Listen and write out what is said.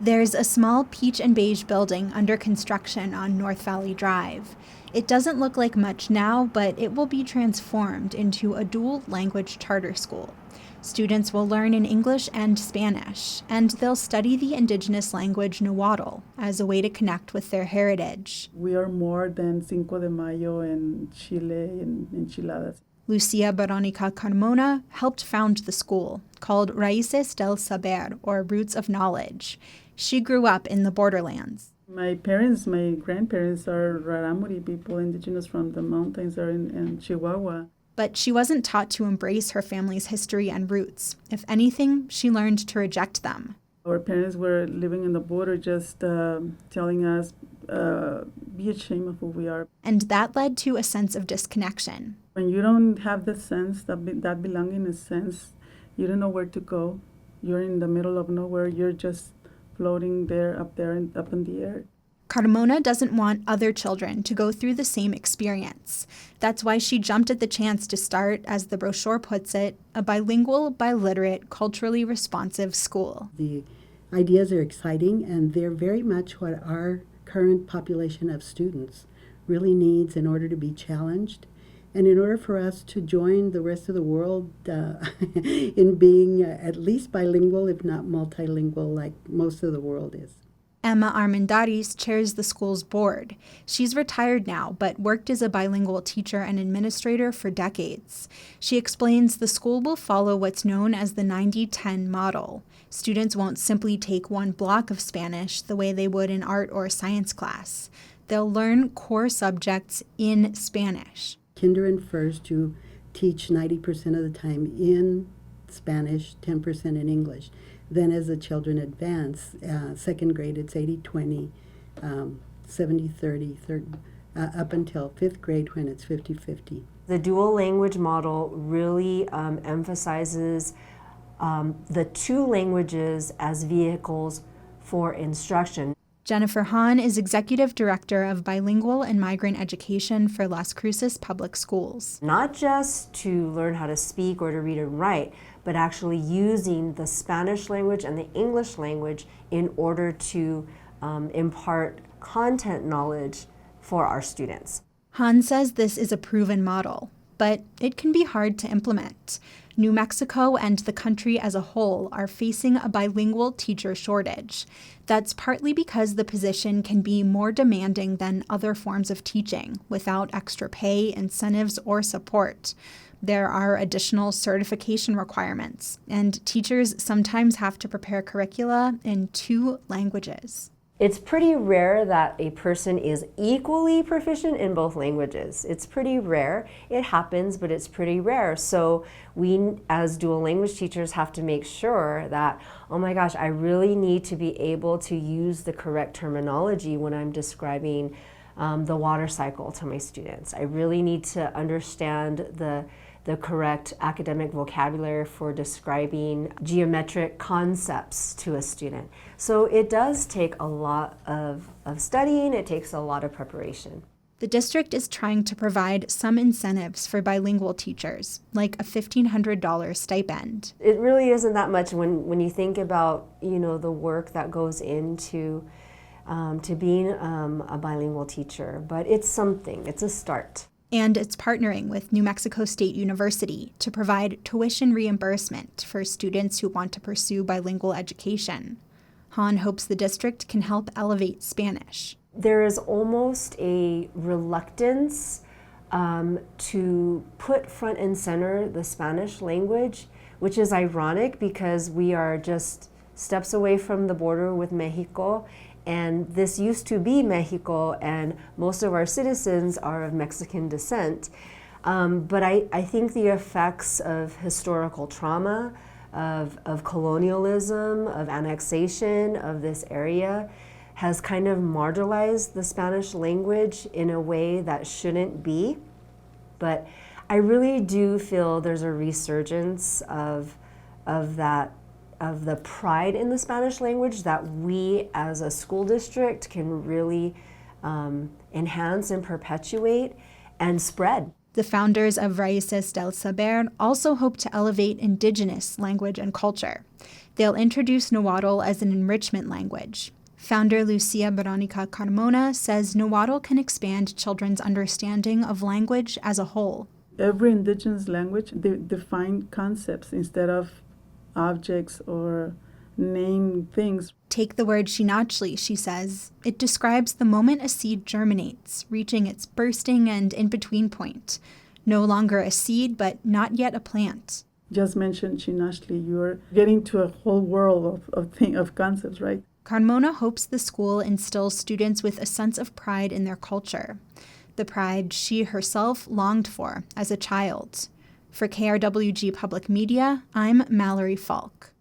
There's a small peach and beige building under construction on North Valley Drive. It doesn't look like much now, but it will be transformed into a dual-language charter school. Students will learn in English and Spanish, and they'll study the indigenous language Nahuatl as a way to connect with their heritage. We are more than Cinco de Mayo and Chile and enchiladas. Lucia Veronica Carmona helped found the school, called Raíces del Saber, or Roots of Knowledge. She grew up in the borderlands. My grandparents are Raramuri people, indigenous from the mountains, are in Chihuahua. But she wasn't taught to embrace her family's history and roots. If anything, she learned to reject them. Our parents were living in the border, just telling us, be ashamed of who we are. And that led to a sense of disconnection. When you don't have the sense, that belonging sense, you don't know where to go. You're in the middle of nowhere. You're just floating up in the air. Carmona doesn't want other children to go through the same experience. That's why she jumped at the chance to start, as the brochure puts it, a bilingual, biliterate, culturally responsive school. The ideas are exciting, and they're very much what our current population of students really needs in order to be challenged, and in order for us to join the rest of the world in being at least bilingual, if not multilingual, like most of the world is. Emma Armendariz chairs the school's board. She's retired now, but worked as a bilingual teacher and administrator for decades. She explains the school will follow what's known as the 90-10 model. Students won't simply take one block of Spanish the way they would in art or science class. They'll learn core subjects in Spanish. Kinder and first, you teach 90% of the time in Spanish, 10% in English. Then as the children advance, second grade, it's 80-20, 70-30, up until fifth grade when it's 50-50. The dual language model really emphasizes the two languages as vehicles for instruction. Jennifer Hahn is Executive Director of Bilingual and Migrant Education for Las Cruces Public Schools. Not just to learn how to speak or to read and write, but actually using the Spanish language and the English language in order to impart content knowledge for our students. Hahn says this is a proven model, but it can be hard to implement. New Mexico and the country as a whole are facing a bilingual teacher shortage. That's partly because the position can be more demanding than other forms of teaching, without extra pay, incentives, or support. There are additional certification requirements, and teachers sometimes have to prepare curricula in 2 languages. It's pretty rare that a person is equally proficient in both languages. It's pretty rare. It happens, but it's pretty rare. So we, as dual language teachers, have to make sure that, oh my gosh, I really need to be able to use the correct terminology when I'm describing the water cycle to my students. I really need to understand the correct academic vocabulary for describing geometric concepts to a student. So it does take a lot of studying, it takes a lot of preparation. The district is trying to provide some incentives for bilingual teachers, like a $1,500 stipend. It really isn't that much when you think about, you know, the work that goes into to being a bilingual teacher, but it's something, it's a start. And it's partnering with New Mexico State University to provide tuition reimbursement for students who want to pursue bilingual education. Hahn hopes the district can help elevate Spanish. There is almost a reluctance to put front and center the Spanish language, which is ironic because we are just steps away from the border with Mexico. And this used to be Mexico, and most of our citizens are of Mexican descent. But I think the effects of historical trauma, of colonialism, of annexation of this area has kind of marginalized the Spanish language in a way that shouldn't be. But I really do feel there's a resurgence of the pride in the Spanish language that we as a school district can really enhance and perpetuate and spread. The founders of Raíces del Saber also hope to elevate indigenous language and culture. They'll introduce Nahuatl as an enrichment language. Founder Lucia Veronica Carmona says Nahuatl can expand children's understanding of language as a whole. Every indigenous language, they define concepts instead of objects or name things. Take the word Xinachtli, she says. It describes the moment a seed germinates, reaching its bursting and in-between point. No longer a seed, but not yet a plant. Just mention Xinachtli, you're getting to a whole world of concepts, right? Carmona hopes the school instills students with a sense of pride in their culture, the pride she herself longed for as a child. For KRWG Public Media, I'm Mallory Falk.